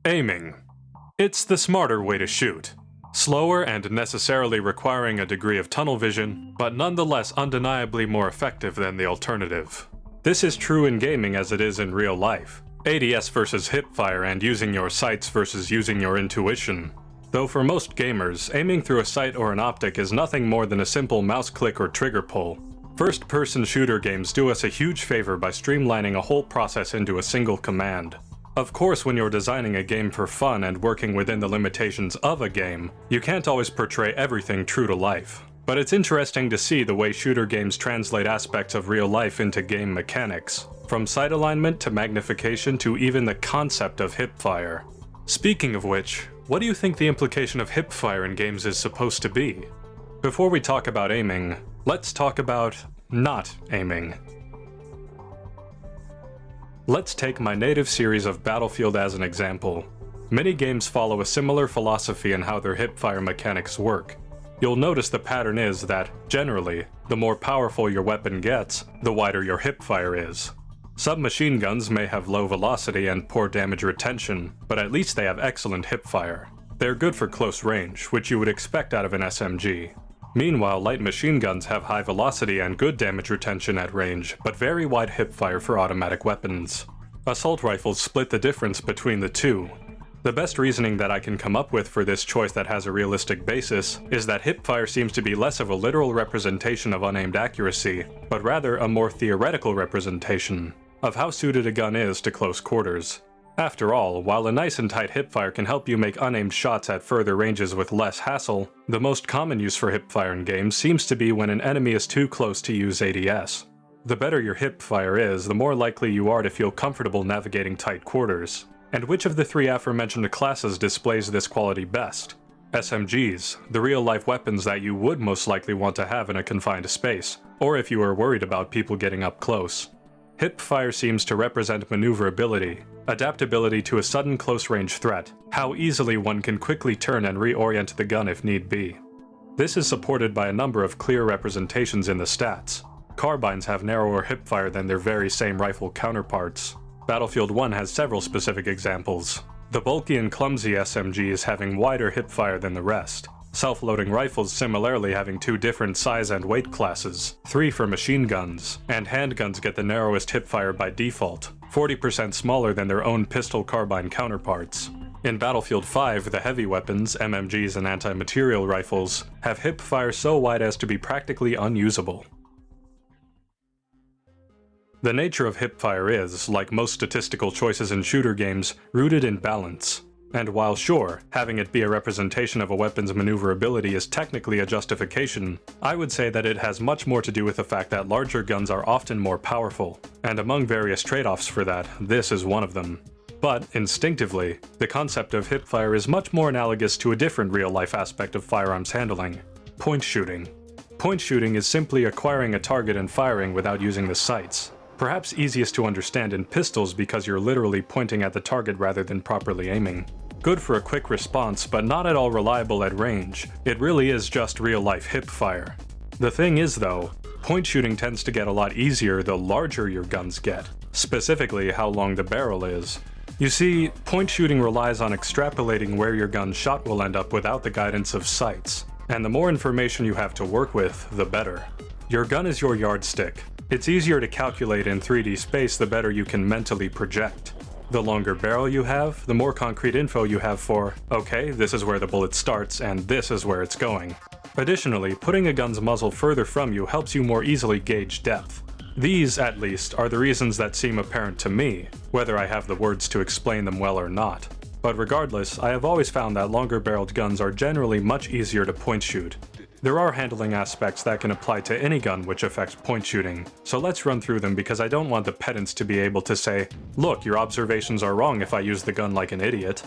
Aiming. It's the smarter way to shoot. Slower and necessarily requiring a degree of tunnel vision, but nonetheless undeniably more effective than the alternative. This is true in gaming as it is in real life. ADS versus hipfire and using your sights versus using your intuition. Though for most gamers, aiming through a sight or an optic is nothing more than a simple mouse click or trigger pull. First-person shooter games do us a huge favor by streamlining a whole process into a single command. Of course, when you're designing a game for fun and working within the limitations of a game, you can't always portray everything true to life. But it's interesting to see the way shooter games translate aspects of real life into game mechanics, from sight alignment to magnification to even the concept of hipfire. Speaking of which, what do you think the implication of hipfire in games is supposed to be? Before we talk about aiming, let's talk about not aiming. Let's take my native series of Battlefield as an example. Many games follow a similar philosophy in how their hipfire mechanics work. You'll notice the pattern is that, generally, the more powerful your weapon gets, the wider your hipfire is. Submachine guns may have low velocity and poor damage retention, but at least they have excellent hipfire. They're good for close range, which you would expect out of an SMG. Meanwhile, light machine guns have high velocity and good damage retention at range, but very wide hipfire for automatic weapons. Assault rifles split the difference between the two. The best reasoning that I can come up with for this choice that has a realistic basis is that hipfire seems to be less of a literal representation of unaimed accuracy, but rather a more theoretical representation of how suited a gun is to close quarters. After all, while a nice and tight hipfire can help you make unaimed shots at further ranges with less hassle, the most common use for hipfire in games seems to be when an enemy is too close to use ADS. The better your hipfire is, the more likely you are to feel comfortable navigating tight quarters. And which of the three aforementioned classes displays this quality best? SMGs, the real-life weapons that you would most likely want to have in a confined space, or if you are worried about people getting up close. Hipfire seems to represent maneuverability, adaptability to a sudden close-range threat, how easily one can quickly turn and reorient the gun if need be. This is supported by a number of clear representations in the stats. Carbines have narrower hipfire than their very same rifle counterparts. Battlefield 1 has several specific examples. The bulky and clumsy SMGs having wider hipfire than the rest. Self-loading rifles similarly having two different size and weight classes, 3 for machine guns, and handguns get the narrowest hipfire by default, 40% smaller than their own pistol carbine counterparts. In Battlefield 5, the heavy weapons, MMGs and anti-material rifles, have hipfire so wide as to be practically unusable. The nature of hipfire is, like most statistical choices in shooter games, rooted in balance. And while sure, having it be a representation of a weapon's maneuverability is technically a justification, I would say that it has much more to do with the fact that larger guns are often more powerful, and among various trade-offs for that, this is one of them. But, instinctively, the concept of hipfire is much more analogous to a different real-life aspect of firearms handling: point shooting. Point shooting is simply acquiring a target and firing without using the sights. Perhaps easiest to understand in pistols because you're literally pointing at the target rather than properly aiming. Good for a quick response, but not at all reliable at range. It really is just real-life hipfire. The thing is though, point shooting tends to get a lot easier the larger your guns get, specifically how long the barrel is. You see, point shooting relies on extrapolating where your gun's shot will end up without the guidance of sights, and the more information you have to work with, the better. Your gun is your yardstick. It's easier to calculate in 3D space the better you can mentally project. The longer barrel you have, the more concrete info you have for, okay, this is where the bullet starts and this is where it's going. Additionally, putting a gun's muzzle further from you helps you more easily gauge depth. These, at least, are the reasons that seem apparent to me, whether I have the words to explain them well or not. But regardless, I have always found that longer-barreled guns are generally much easier to point shoot. There are handling aspects that can apply to any gun which affect point shooting, so let's run through them because I don't want the pedants to be able to say, look, your observations are wrong if I use the gun like an idiot.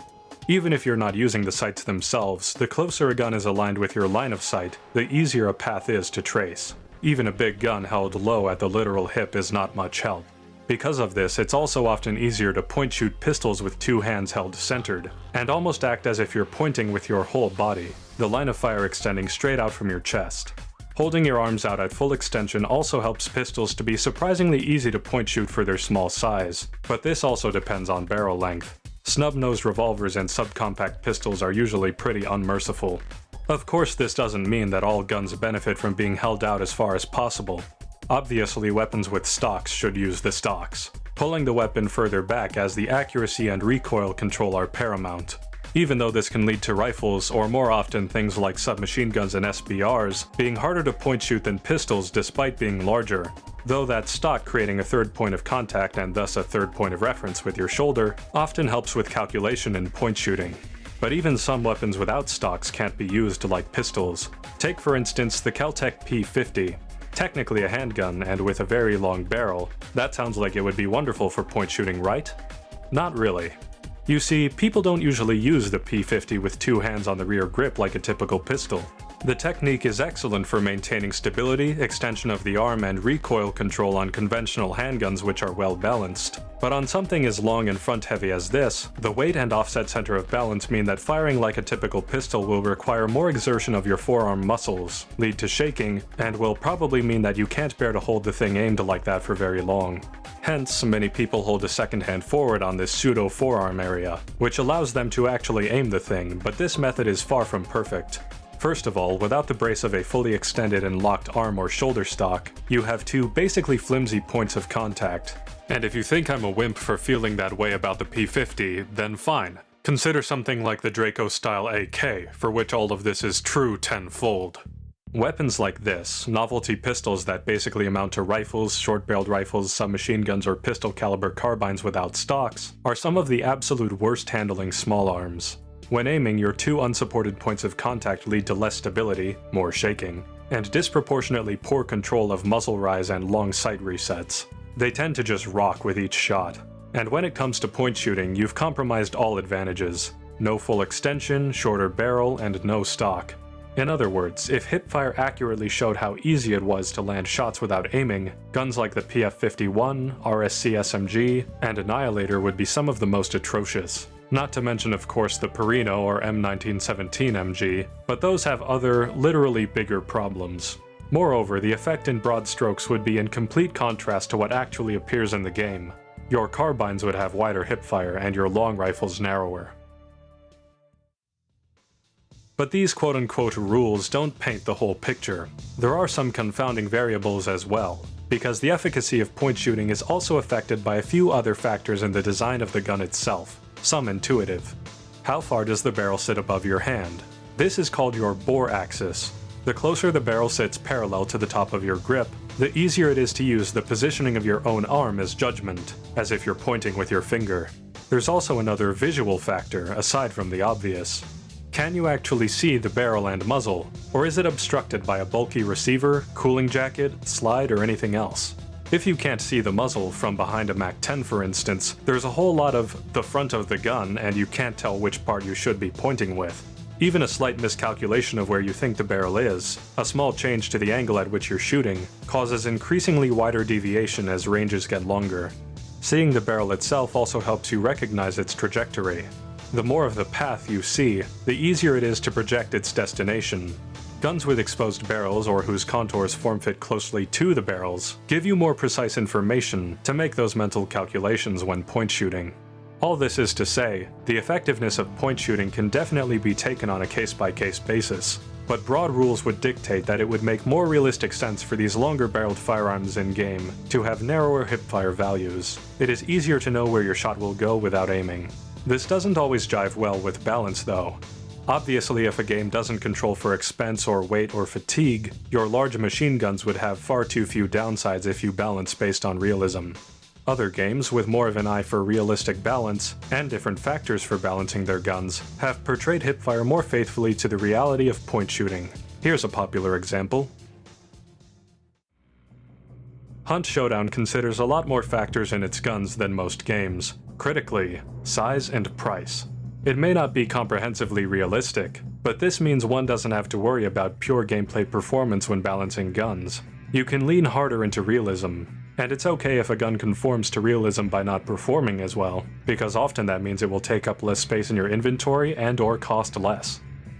Even if you're not using the sights themselves, the closer a gun is aligned with your line of sight, the easier a path is to trace. Even a big gun held low at the literal hip is not much help. Because of this, it's also often easier to point shoot pistols with two hands held centered, and almost act as if you're pointing with your whole body, the line of fire extending straight out from your chest. Holding your arms out at full extension also helps pistols to be surprisingly easy to point shoot for their small size, but this also depends on barrel length. Snub-nosed revolvers and subcompact pistols are usually pretty unmerciful. Of course, this doesn't mean that all guns benefit from being held out as far as possible. Obviously, weapons with stocks should use the stocks, pulling the weapon further back as the accuracy and recoil control are paramount. Even though this can lead to rifles, or more often things like submachine guns and SBRs, being harder to point shoot than pistols despite being larger. Though that stock creating a third point of contact and thus a third point of reference with your shoulder often helps with calculation in point shooting. But even some weapons without stocks can't be used like pistols. Take for instance the Kel-Tec P50. Technically a handgun and with a very long barrel, that sounds like it would be wonderful for point shooting, right? Not really. You see, people don't usually use the P50 with two hands on the rear grip like a typical pistol. The technique is excellent for maintaining stability, extension of the arm, and recoil control on conventional handguns which are well balanced. But on something as long and front-heavy as this, the weight and offset center of balance mean that firing like a typical pistol will require more exertion of your forearm muscles, lead to shaking, and will probably mean that you can't bear to hold the thing aimed like that for very long. Hence, many people hold a second hand forward on this pseudo-forearm area, which allows them to actually aim the thing, but this method is far from perfect. First of all, without the brace of a fully extended and locked arm or shoulder stock, you have two basically flimsy points of contact. And if you think I'm a wimp for feeling that way about the P50, then fine. Consider something like the Draco-style AK, for which all of this is true tenfold. Weapons like this, novelty pistols that basically amount to rifles, short-barreled rifles, submachine guns, or pistol-caliber carbines without stocks, are some of the absolute worst handling small arms. When aiming, your two unsupported points of contact lead to less stability, more shaking, and disproportionately poor control of muzzle rise and long sight resets. They tend to just rock with each shot. And when it comes to point shooting, you've compromised all advantages. No full extension, shorter barrel, and no stock. In other words, if Hipfire accurately showed how easy it was to land shots without aiming, guns like the PF51, RSC SMG, and Annihilator would be some of the most atrocious. Not to mention, of course, the Perino or M1917 MG, but those have other, literally bigger problems. Moreover, the effect in broad strokes would be in complete contrast to what actually appears in the game. Your carbines would have wider hipfire and your long rifles narrower. But these quote-unquote rules don't paint the whole picture. There are some confounding variables as well, because the efficacy of point shooting is also affected by a few other factors in the design of the gun itself, some intuitive. How far does the barrel sit above your hand? This is called your bore axis. The closer the barrel sits parallel to the top of your grip, the easier it is to use the positioning of your own arm as judgment, as if you're pointing with your finger. There's also another visual factor, aside from the obvious. Can you actually see the barrel and muzzle, or is it obstructed by a bulky receiver, cooling jacket, slide, or anything else? If you can't see the muzzle from behind a MAC-10 for instance, there's a whole lot of the front of the gun and you can't tell which part you should be pointing with. Even a slight miscalculation of where you think the barrel is, a small change to the angle at which you're shooting, causes increasingly wider deviation as ranges get longer. Seeing the barrel itself also helps you recognize its trajectory. The more of the path you see, the easier it is to project its destination. Guns with exposed barrels or whose contours form-fit closely to the barrels give you more precise information to make those mental calculations when point shooting. All this is to say, the effectiveness of point shooting can definitely be taken on a case-by-case basis, but broad rules would dictate that it would make more realistic sense for these longer-barreled firearms in-game to have narrower hipfire values. It is easier to know where your shot will go without aiming. This doesn't always jive well with balance though. Obviously, if a game doesn't control for expense or weight or fatigue, your large machine guns would have far too few downsides if you balance based on realism. Other games, with more of an eye for realistic balance, and different factors for balancing their guns, have portrayed hipfire more faithfully to the reality of point shooting. Here's a popular example. Hunt Showdown considers a lot more factors in its guns than most games. Critically, size and price. It may not be comprehensively realistic, but this means one doesn't have to worry about pure gameplay performance when balancing guns. You can lean harder into realism, and it's okay if a gun conforms to realism by not performing as well, because often that means it will take up less space in your inventory and/or cost less.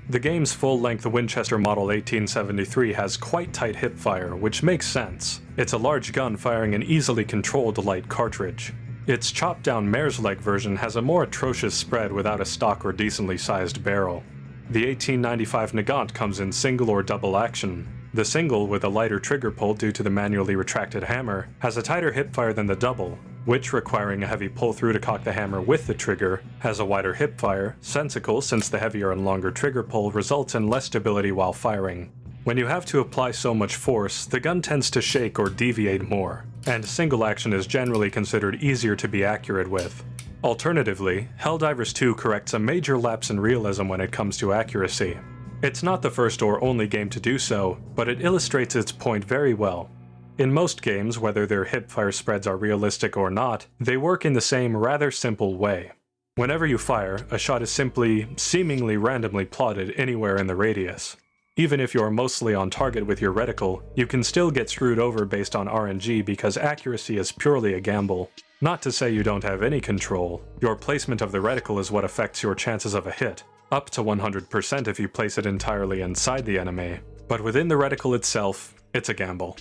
The game's full-length Winchester Model 1873 has quite tight hipfire, which makes sense. It's a large gun firing an easily controlled light cartridge. Its chopped-down mare's leg version has a more atrocious spread without a stock or decently sized barrel. The 1895 Nagant comes in single or double action. The single, with a lighter trigger pull due to the manually retracted hammer, has a tighter hipfire than the double, which, requiring a heavy pull-through to cock the hammer with the trigger, has a wider hipfire, sensical since the heavier and longer trigger pull results in less stability while firing. When you have to apply so much force, the gun tends to shake or deviate more, and single action is generally considered easier to be accurate with. Alternatively, Helldivers 2 corrects a major lapse in realism when it comes to accuracy. It's not the first or only game to do so, but it illustrates its point very well. In most games, whether their hipfire spreads are realistic or not, they work in the same rather simple way. Whenever you fire, a shot is simply, seemingly randomly plotted anywhere in the radius. Even if you're mostly on target with your reticle, you can still get screwed over based on RNG because accuracy is purely a gamble. Not to say you don't have any control, your placement of the reticle is what affects your chances of a hit, up to 100% if you place it entirely inside the enemy, but within the reticle itself, it's a gamble.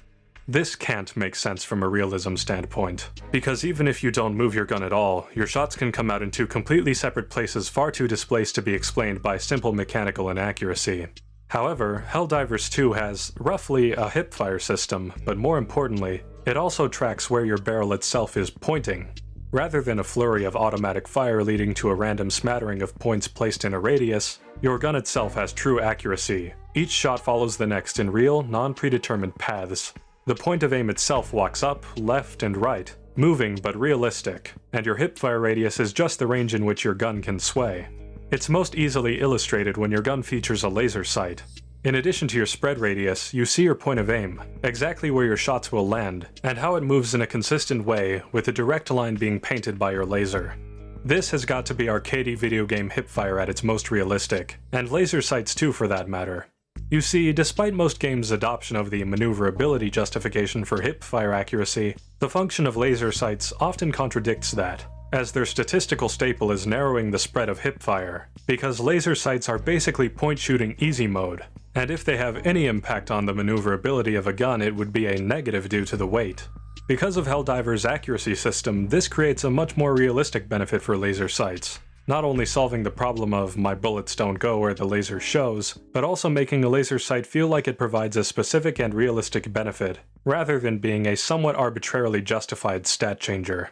This can't make sense from a realism standpoint, because even if you don't move your gun at all, your shots can come out in two completely separate places far too displaced to be explained by simple mechanical inaccuracy. However, Helldivers 2 has, roughly, a hipfire system, but more importantly, it also tracks where your barrel itself is pointing. Rather than a flurry of automatic fire leading to a random smattering of points placed in a radius, your gun itself has true accuracy. Each shot follows the next in real, non-predetermined paths. The point of aim itself walks up, left, and right, moving but realistic, and your hipfire radius is just the range in which your gun can sway. It's most easily illustrated when your gun features a laser sight. In addition to your spread radius, you see your point of aim, exactly where your shots will land, and how it moves in a consistent way, with a direct line being painted by your laser. This has got to be arcadey video game hipfire at its most realistic, and laser sights too for that matter. You see, despite most games' adoption of the maneuverability justification for hipfire accuracy, the function of laser sights often contradicts that, as their statistical staple is narrowing the spread of hipfire, because laser sights are basically point-shooting easy mode, and if they have any impact on the maneuverability of a gun it would be a negative due to the weight. Because of Helldivers' accuracy system, this creates a much more realistic benefit for laser sights, not only solving the problem of my bullets don't go where the laser shows, but also making a laser sight feel like it provides a specific and realistic benefit, rather than being a somewhat arbitrarily justified stat changer.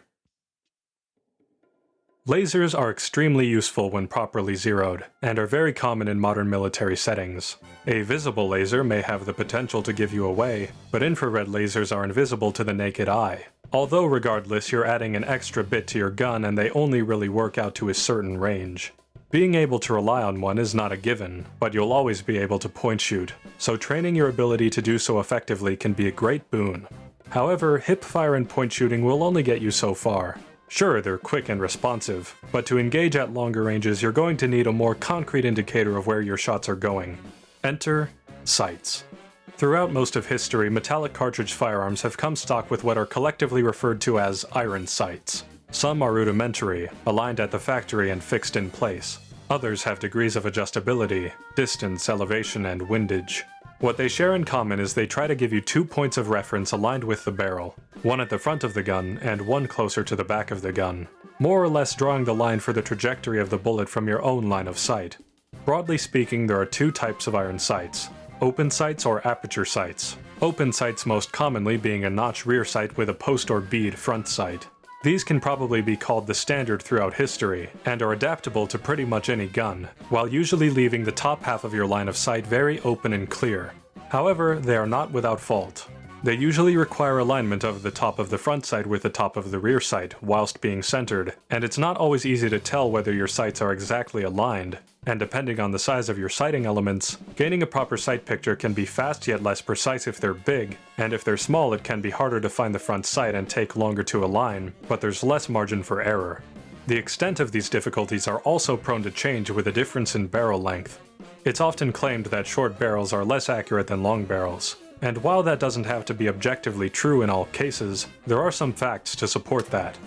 Lasers are extremely useful when properly zeroed, and are very common in modern military settings. A visible laser may have the potential to give you away, but infrared lasers are invisible to the naked eye. Although regardless, you're adding an extra bit to your gun and they only really work out to a certain range. Being able to rely on one is not a given, but you'll always be able to point shoot, so training your ability to do so effectively can be a great boon. However, hipfire and point shooting will only get you so far. Sure, they're quick and responsive, but to engage at longer ranges you're going to need a more concrete indicator of where your shots are going. Enter sights. Throughout most of history, metallic cartridge firearms have come stock with what are collectively referred to as iron sights. Some are rudimentary, aligned at the factory and fixed in place. Others have degrees of adjustability, distance, elevation, and windage. What they share in common is they try to give you 2 points of reference aligned with the barrel, one at the front of the gun and one closer to the back of the gun, more or less drawing the line for the trajectory of the bullet from your own line of sight. Broadly speaking, there are 2 types of iron sights: open sights or aperture sights. Open sights most commonly being a notch rear sight with a post or bead front sight. These can probably be called the standard throughout history, and are adaptable to pretty much any gun, while usually leaving the top half of your line of sight very open and clear. However, they are not without fault. They usually require alignment of the top of the front sight with the top of the rear sight, whilst being centered, and it's not always easy to tell whether your sights are exactly aligned, and depending on the size of your sighting elements, gaining a proper sight picture can be fast yet less precise if they're big, and if they're small it can be harder to find the front sight and take longer to align, but there's less margin for error. The extent of these difficulties are also prone to change with a difference in barrel length. It's often claimed that short barrels are less accurate than long barrels, and while that doesn't have to be objectively true in all cases, there are some facts to support that.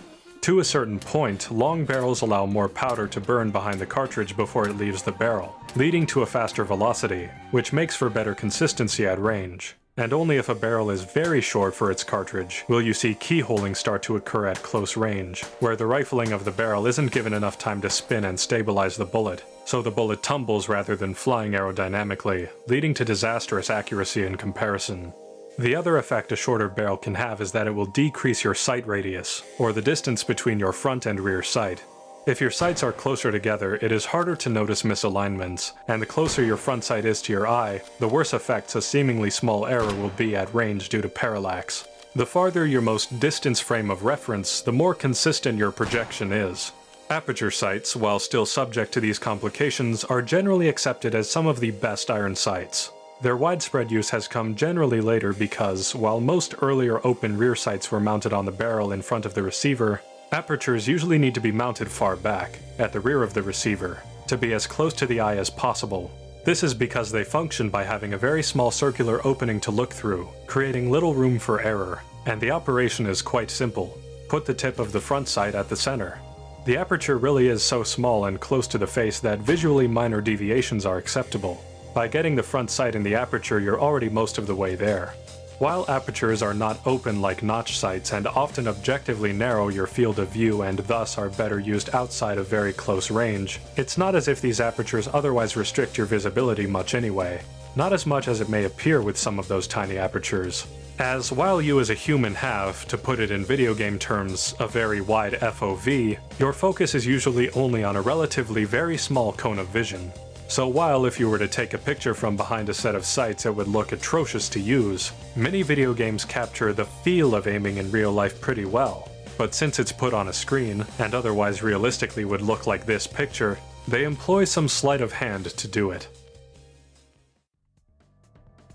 To a certain point, long barrels allow more powder to burn behind the cartridge before it leaves the barrel, leading to a faster velocity, which makes for better consistency at range. and only if a barrel is very short for its cartridge will you see keyholing start to occur at close range, where the rifling of the barrel isn't given enough time to spin and stabilize the bullet, so the bullet tumbles rather than flying aerodynamically, leading to disastrous accuracy in comparison. The other effect a shorter barrel can have is that it will decrease your sight radius, or the distance between your front and rear sight. If your sights are closer together, it is harder to notice misalignments, and the closer your front sight is to your eye, the worse effects a seemingly small error will be at range due to parallax. The farther your most distant frame of reference, the more consistent your projection is. Aperture sights, while still subject to these complications, are generally accepted as some of the best iron sights. Their widespread use has come generally later because, while most earlier open rear sights were mounted on the barrel in front of the receiver, apertures usually need to be mounted far back, at the rear of the receiver, to be as close to the eye as possible. This is because they function by having a very small circular opening to look through, creating little room for error, and the operation is quite simple. Put the tip of the front sight at the center. The aperture really is so small and close to the face that visually minor deviations are acceptable. By getting the front sight in the aperture, you're already most of the way there. While apertures are not open like notch sights and often objectively narrow your field of view and thus are better used outside of very close range, it's not as if these apertures otherwise restrict your visibility much anyway. Not as much as it may appear with some of those tiny apertures. As while you as a human have, to put it in video game terms, a very wide FOV, your focus is usually only on a relatively very small cone of vision. So while if you were to take a picture from behind a set of sights it would look atrocious to use, many video games capture the feel of aiming in real life pretty well. But since it's put on a screen, and otherwise realistically would look like this picture, they employ some sleight of hand to do it.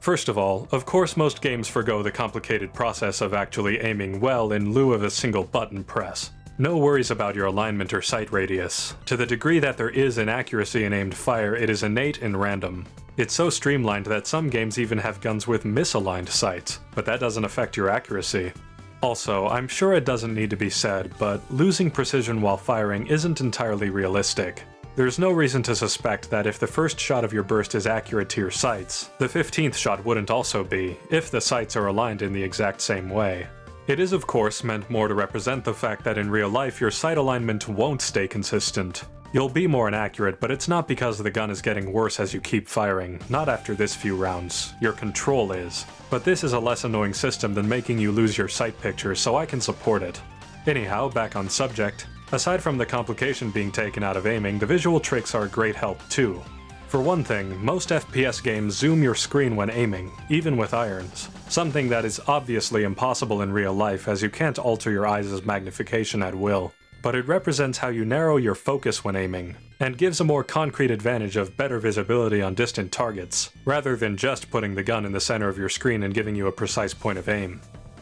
First of all, of course most games forgo the complicated process of actually aiming well in lieu of a single button press. No worries about your alignment or sight radius. To the degree that there is inaccuracy in aimed fire, it is innate and random. It's so streamlined that some games even have guns with misaligned sights, but that doesn't affect your accuracy. Also, I'm sure it doesn't need to be said, but losing precision while firing isn't entirely realistic. There's no reason to suspect that if the first shot of your burst is accurate to your sights, the 15th shot wouldn't also be, if the sights are aligned in the exact same way. It is of course meant more to represent the fact that in real life your sight alignment won't stay consistent. You'll be more inaccurate, but it's not because the gun is getting worse as you keep firing, not after this few rounds. Your control is. But this is a less annoying system than making you lose your sight picture, so I can support it. Anyhow, back on subject. Aside from the complication being taken out of aiming, the visual tricks are a great help too. For one thing, most FPS games zoom your screen when aiming, even with irons. Something that is obviously impossible in real life as you can't alter your eyes' magnification at will. But it represents how you narrow your focus when aiming, and gives a more concrete advantage of better visibility on distant targets, rather than just putting the gun in the center of your screen and giving you a precise point of aim.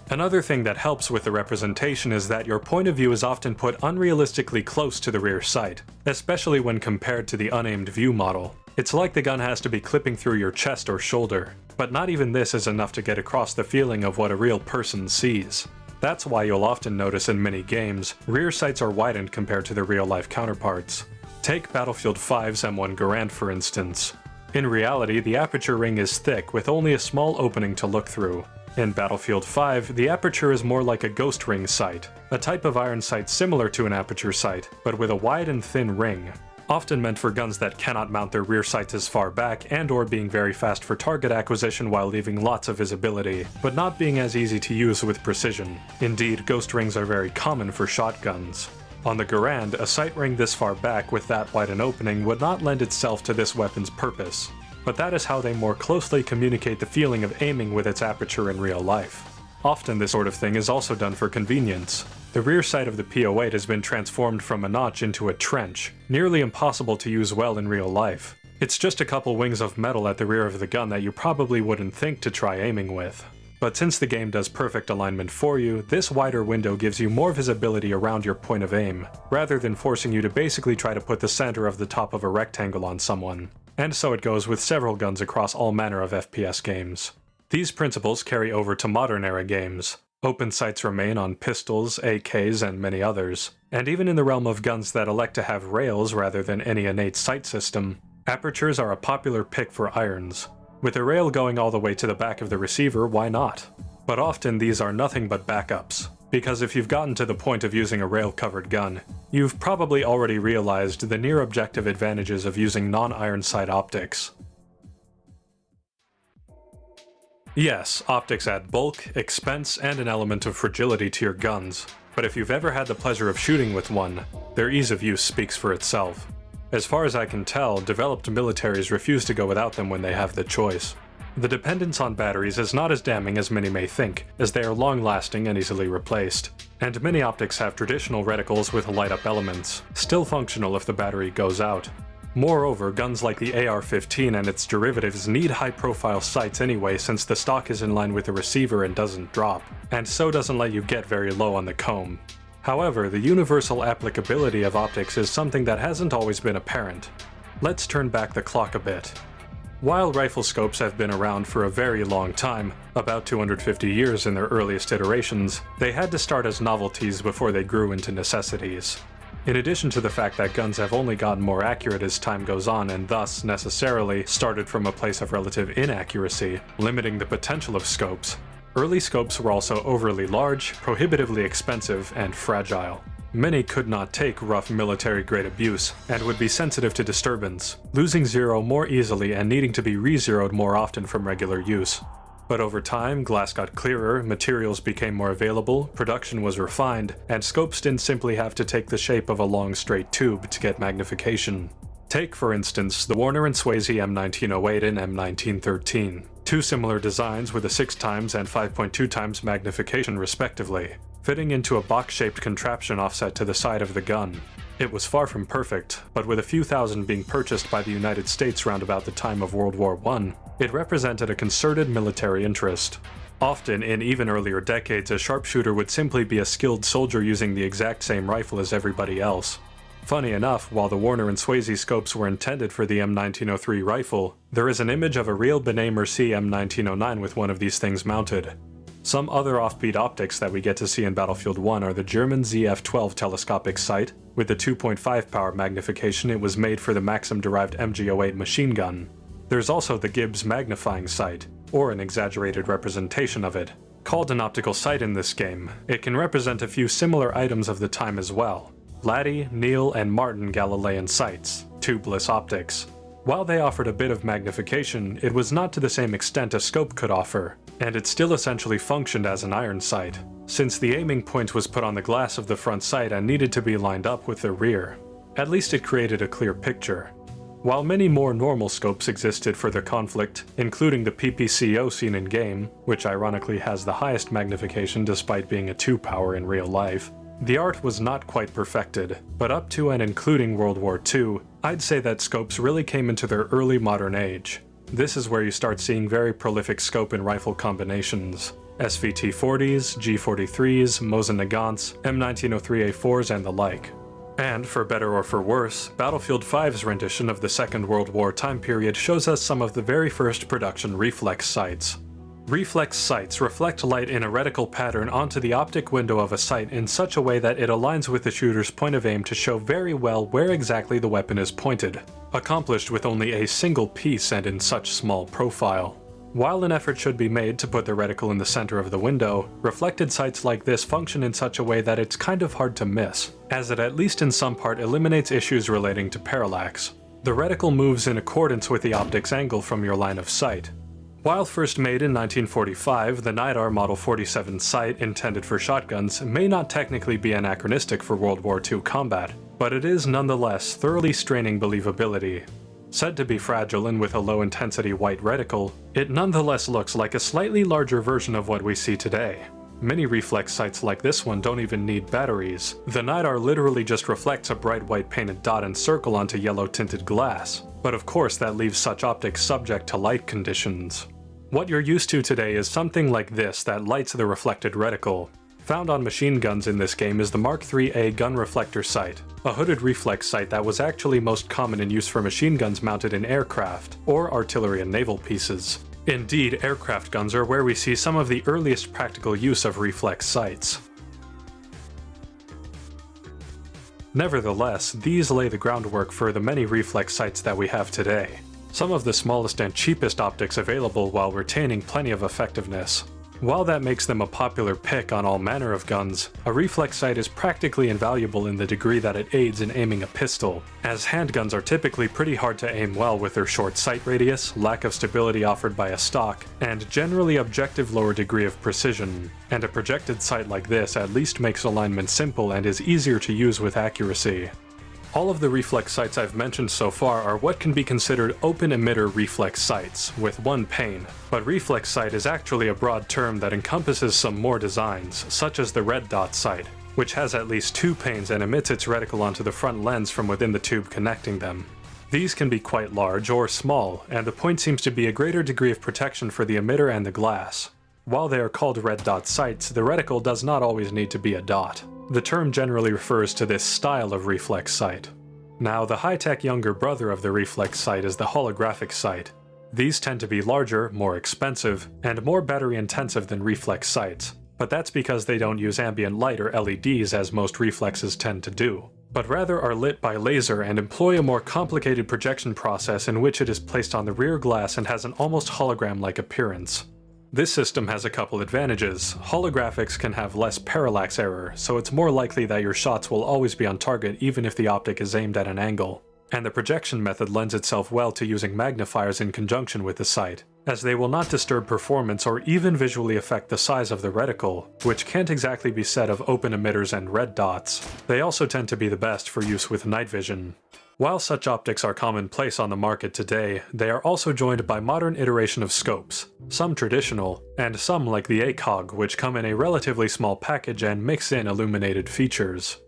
Another thing that helps with the representation is that your point of view is often put unrealistically close to the rear sight, especially when compared to the unaimed view model. It's like the gun has to be clipping through your chest or shoulder, but not even this is enough to get across the feeling of what a real person sees. That's why you'll often notice in many games, rear sights are widened compared to their real-life counterparts. Take Battlefield 5's M1 Garand for instance. In reality, the aperture ring is thick with only a small opening to look through. In Battlefield 5, the aperture is more like a ghost ring sight, a type of iron sight similar to an aperture sight, but with a wide and thin ring. Often meant for guns that cannot mount their rear sights as far back and or being very fast for target acquisition while leaving lots of visibility, but not being as easy to use with precision. Indeed, ghost rings are very common for shotguns. On the Garand, a sight ring this far back with that wide an opening would not lend itself to this weapon's purpose, but that is how they more closely communicate the feeling of aiming with its aperture in real life. Often this sort of thing is also done for convenience. The rear sight of the P08 has been transformed from a notch into a trench, nearly impossible to use well in real life. It's just a couple wings of metal at the rear of the gun that you probably wouldn't think to try aiming with. But since the game does perfect alignment for you, this wider window gives you more visibility around your point of aim, rather than forcing you to basically try to put the center of the top of a rectangle on someone. And so it goes with several guns across all manner of FPS games. These principles carry over to modern-era games. Open sights remain on pistols, AKs, and many others. And even in the realm of guns that elect to have rails rather than any innate sight system, apertures are a popular pick for irons. With a rail going all the way to the back of the receiver, why not? But often these are nothing but backups, because if you've gotten to the point of using a rail-covered gun, you've probably already realized the near-objective advantages of using non-iron sight optics. Yes, optics add bulk, expense, and an element of fragility to your guns, but if you've ever had the pleasure of shooting with one, their ease of use speaks for itself. As far as I can tell, developed militaries refuse to go without them when they have the choice. The dependence on batteries is not as damning as many may think, as they are long-lasting and easily replaced. And many optics have traditional reticles with light-up elements, still functional if the battery goes out. Moreover, guns like the AR-15 and its derivatives need high-profile sights anyway since the stock is in line with the receiver and doesn't drop, and so doesn't let you get very low on the comb. However, the universal applicability of optics is something that hasn't always been apparent. Let's turn back the clock a bit. While rifle scopes have been around for a very long time, about 250 years in their earliest iterations, they had to start as novelties before they grew into necessities. In addition to the fact that guns have only gotten more accurate as time goes on and thus, necessarily, started from a place of relative inaccuracy, limiting the potential of scopes, early scopes were also overly large, prohibitively expensive, and fragile. Many could not take rough military-grade abuse, and would be sensitive to disturbance, losing zero more easily and needing to be re-zeroed more often from regular use. But over time, glass got clearer, materials became more available, production was refined, and scopes didn't simply have to take the shape of a long straight tube to get magnification. Take, for instance, the Warner & Swasey M1908 and M1913, two similar designs with a 6x and 5.2x magnification respectively, fitting into a box-shaped contraption offset to the side of the gun. It was far from perfect, but with a few thousand being purchased by the United States round about the time of World War I, it represented a concerted military interest. Often, in even earlier decades, a sharpshooter would simply be a skilled soldier using the exact same rifle as everybody else. Funny enough, while the Warner & Swasey scopes were intended for the M1903 rifle, there is an image of a real Benet Mercy M1909 with one of these things mounted. Some other offbeat optics that we get to see in Battlefield 1 are the German ZF-12 telescopic sight. With the 2.5 power magnification, it was made for the Maxim-derived MG08 machine gun. There's also the Gibbs magnifying sight, or an exaggerated representation of it. Called an optical sight in this game, it can represent a few similar items of the time as well. Laddie, Neal, and Martin Galilean sights, tubeless optics. While they offered a bit of magnification, it was not to the same extent a scope could offer, and it still essentially functioned as an iron sight, since the aiming point was put on the glass of the front sight and needed to be lined up with the rear. At least it created a clear picture. While many more normal scopes existed for the conflict, including the PPCO seen in-game, which ironically has the highest magnification despite being a 2-power in real life, the art was not quite perfected, but up to and including World War II, I'd say that scopes really came into their early modern age. This is where you start seeing very prolific scope and rifle combinations. SVT-40s, G43s, Mosin Nagants, M1903A4s, and the like. And, for better or for worse, Battlefield 5's rendition of the Second World War time period shows us some of the very first production reflex sights. Reflex sights reflect light in a reticle pattern onto the optic window of a sight in such a way that it aligns with the shooter's point of aim to show very well where exactly the weapon is pointed, accomplished with only a single piece and in such small profile. While an effort should be made to put the reticle in the center of the window, reflected sights like this function in such a way that it's kind of hard to miss, as it at least in some part eliminates issues relating to parallax. The reticle moves in accordance with the optic's angle from your line of sight. While first made in 1945, the NIDAR Model 47 sight intended for shotguns may not technically be anachronistic for World War II combat, but it is nonetheless thoroughly straining believability. Said to be fragile and with a low-intensity white reticle, it nonetheless looks like a slightly larger version of what we see today. Many reflex sights like this one don't even need batteries. The NIDAR literally just reflects a bright white painted dot and circle onto yellow-tinted glass. But of course that leaves such optics subject to light conditions. What you're used to today is something like this that lights the reflected reticle. Found on machine guns in this game is the Mark IIIA gun reflector sight, a hooded reflex sight that was actually most common in use for machine guns mounted in aircraft, or artillery and naval pieces. Indeed, aircraft guns are where we see some of the earliest practical use of reflex sights. Nevertheless, these lay the groundwork for the many reflex sights that we have today. some of the smallest and cheapest optics available while retaining plenty of effectiveness. While that makes them a popular pick on all manner of guns, a reflex sight is practically invaluable in the degree that it aids in aiming a pistol, as handguns are typically pretty hard to aim well with their short sight radius, lack of stability offered by a stock, and generally objective lower degree of precision, and a projected sight like this at least makes alignment simple and is easier to use with accuracy. All of the reflex sights I've mentioned so far are what can be considered open emitter reflex sights, with one pane, but reflex sight is actually a broad term that encompasses some more designs, such as the red dot sight, which has at least two panes and emits its reticle onto the front lens from within the tube connecting them. These can be quite large or small, and the point seems to be a greater degree of protection for the emitter and the glass. While they are called red dot sights, the reticle does not always need to be a dot. The term generally refers to this style of reflex sight. Now, the high-tech younger brother of the reflex sight is the holographic sight. These tend to be larger, more expensive, and more battery-intensive than reflex sights, but that's because they don't use ambient light or LEDs as most reflexes tend to do, but rather are lit by laser and employ a more complicated projection process in which it is placed on the rear glass and has an almost hologram-like appearance. This system has a couple advantages. Holographics can have less parallax error, so it's more likely that your shots will always be on target even if the optic is aimed at an angle. And the projection method lends itself well to using magnifiers in conjunction with the sight, as they will not disturb performance or even visually affect the size of the reticle, which can't exactly be said of open emitters and red dots. They also tend to be the best for use with night vision. While such optics are commonplace on the market today, they are also joined by modern iteration of scopes, some traditional, and some like the ACOG, which come in a relatively small package and mix in illuminated features.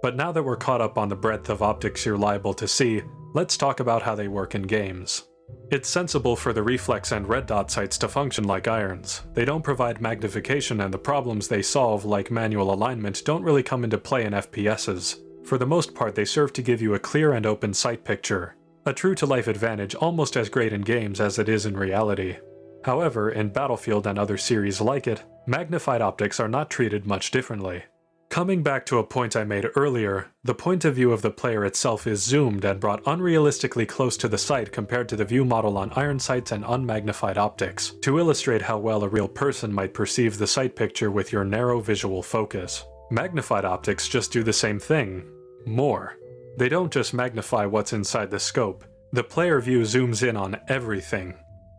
But now that we're caught up on the breadth of optics you're liable to see, let's talk about how they work in games. It's sensible for the reflex and red dot sights to function like irons. They don't provide magnification, and the problems they solve, like manual alignment, don't really come into play in FPSs. For the most part, they serve to give you a clear and open sight picture. A true-to-life advantage almost as great in games as it is in reality. However, in Battlefield and other series like it, magnified optics are not treated much differently. Coming back to a point I made earlier, the point of view of the player itself is zoomed and brought unrealistically close to the sight compared to the view model on iron sights and unmagnified optics, to illustrate how well a real person might perceive the sight picture with your narrow visual focus. Magnified optics just do the same thing. More. They don't just magnify what's inside the scope. The player view zooms in on everything.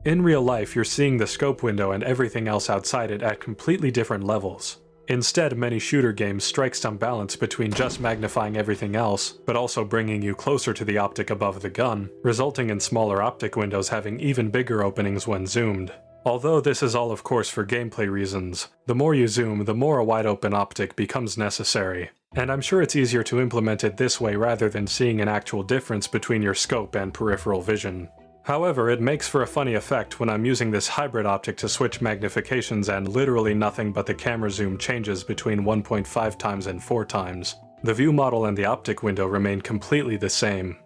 In real life, you're seeing the scope window and everything else outside it at completely different levels. Instead, many shooter games strike some balance between just magnifying everything else, but also bringing you closer to the optic above the gun, resulting in smaller optic windows having even bigger openings when zoomed. Although this is all of course for gameplay reasons, the more you zoom, the more a wide open optic becomes necessary. And I'm sure it's easier to implement it this way rather than seeing an actual difference between your scope and peripheral vision. However, it makes for a funny effect when I'm using this hybrid optic to switch magnifications and literally nothing but the camera zoom changes between 1.5 times and 4 times. The view model and the optic window remain completely the same.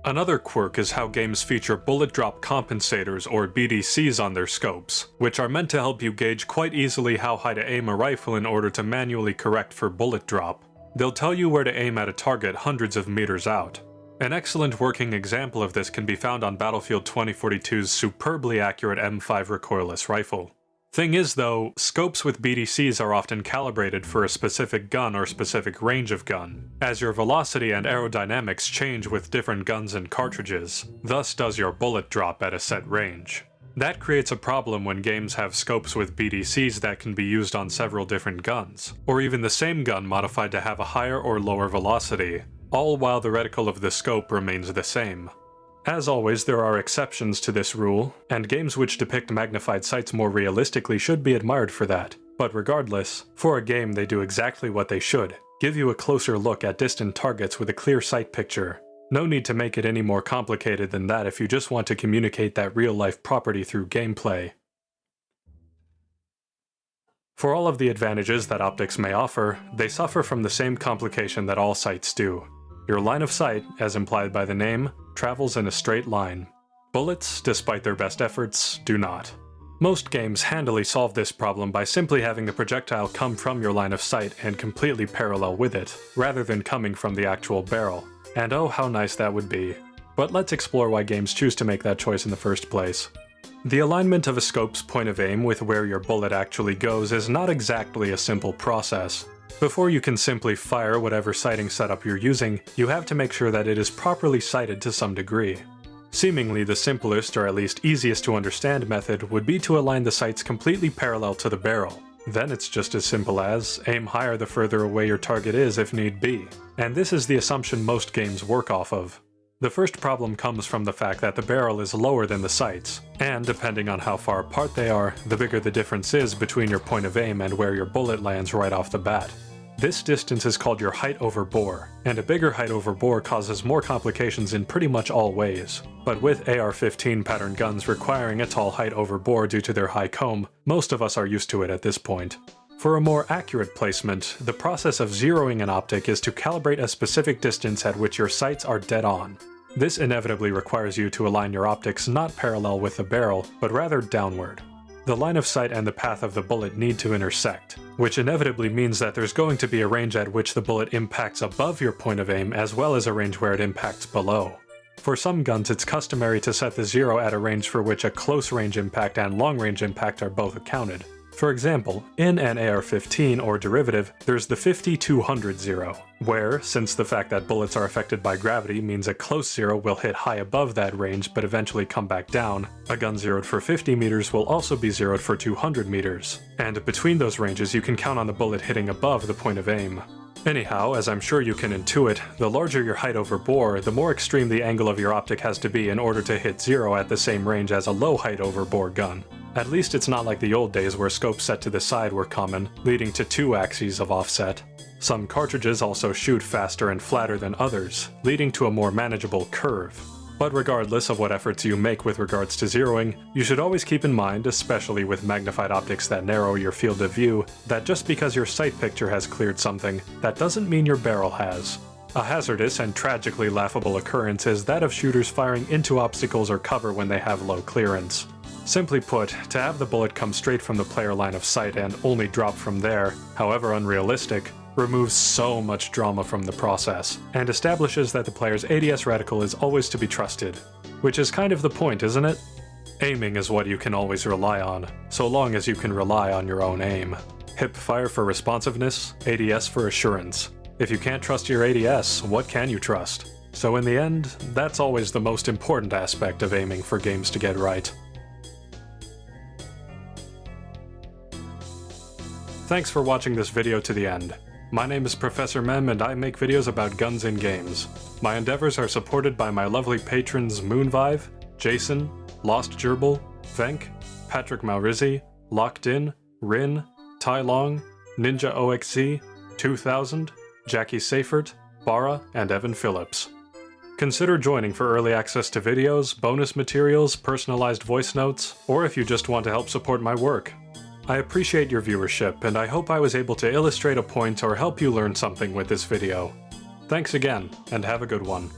Another quirk is how games feature bullet drop compensators or BDCs on their scopes, which are meant to help you gauge quite easily how high to aim a rifle in order to manually correct for bullet drop. They'll tell you where to aim at a target hundreds of meters out. An excellent working example of this can be found on Battlefield 2042's superbly accurate M5 recoilless rifle. Thing is though, scopes with BDCs are often calibrated for a specific gun or specific range of gun, as your velocity and aerodynamics change with different guns and cartridges, thus does your bullet drop at a set range. That creates a problem when games have scopes with BDCs that can be used on several different guns, or even the same gun modified to have a higher or lower velocity, all while the reticle of the scope remains the same. As always, there are exceptions to this rule, and games which depict magnified sights more realistically should be admired for that. But regardless, for a game they do exactly what they should, give you a closer look at distant targets with a clear sight picture. No need to make it any more complicated than that if you just want to communicate that real-life property through gameplay. For all of the advantages that optics may offer, they suffer from the same complication that all sights do. Your line of sight, as implied by the name, travels in a straight line. Bullets, despite their best efforts, do not. Most games handily solve this problem by simply having the projectile come from your line of sight and completely parallel with it, rather than coming from the actual barrel. And oh how nice that would be. But let's explore why games choose to make that choice in the first place. The alignment of a scope's point of aim with where your bullet actually goes is not exactly a simple process. Before you can simply fire whatever sighting setup you're using, you have to make sure that it is properly sighted to some degree. Seemingly the simplest, or at least easiest to understand method, would be to align the sights completely parallel to the barrel. Then it's just as simple as aim higher the further away your target is if need be. And this is the assumption most games work off of. The first problem comes from the fact that the barrel is lower than the sights, and depending on how far apart they are, the bigger the difference is between your point of aim and where your bullet lands right off the bat. This distance is called your height over bore, and a bigger height over bore causes more complications in pretty much all ways. But with AR-15 pattern guns requiring a tall height over bore due to their high comb, most of us are used to it at this point. For a more accurate placement, the process of zeroing an optic is to calibrate a specific distance at which your sights are dead on. This inevitably requires you to align your optics not parallel with the barrel, but rather downward. The line of sight and the path of the bullet need to intersect, which inevitably means that there's going to be a range at which the bullet impacts above your point of aim as well as a range where it impacts below. For some guns it's customary to set the zero at a range for which a close range impact and long range impact are both accounted. For example, in an AR-15 or derivative, there's the 50-200 zero, where, since the fact that bullets are affected by gravity means a close zero will hit high above that range but eventually come back down, a gun zeroed for 50 meters will also be zeroed for 200 meters, and between those ranges you can count on the bullet hitting above the point of aim. Anyhow, as I'm sure you can intuit, the larger your height over bore, the more extreme the angle of your optic has to be in order to hit zero at the same range as a low height over bore gun. At least it's not like the old days where scopes set to the side were common, leading to 2 axes of offset. Some cartridges also shoot faster and flatter than others, leading to a more manageable curve. But regardless of what efforts you make with regards to zeroing, you should always keep in mind, especially with magnified optics that narrow your field of view, that just because your sight picture has cleared something, that doesn't mean your barrel has. A hazardous and tragically laughable occurrence is that of shooters firing into obstacles or cover when they have low clearance. Simply put, to have the bullet come straight from the player line of sight and only drop from there, however unrealistic, removes so much drama from the process, and establishes that the player's ADS reticle is always to be trusted. Which is kind of the point, isn't it? Aiming is what you can always rely on, so long as you can rely on your own aim. Hipfire for responsiveness, ADS for assurance. If you can't trust your ADS, what can you trust? So in the end, that's always the most important aspect of aiming for games to get right. Thanks for watching this video to the end. My name is Professor Mem and I make videos about guns in games. My endeavors are supported by my lovely patrons Moonvive, Jason, Lost Gerbil, Venk, Patrick Maurizi, Locked In, Rin, Tai Long, Ninja OXZ, 2000, Jackie Seifert, Bara, and Evan Phillips. Consider joining for early access to videos, bonus materials, personalized voice notes, or if you just want to help support my work. I appreciate your viewership, and I hope I was able to illustrate a point or help you learn something with this video. Thanks again, and have a good one.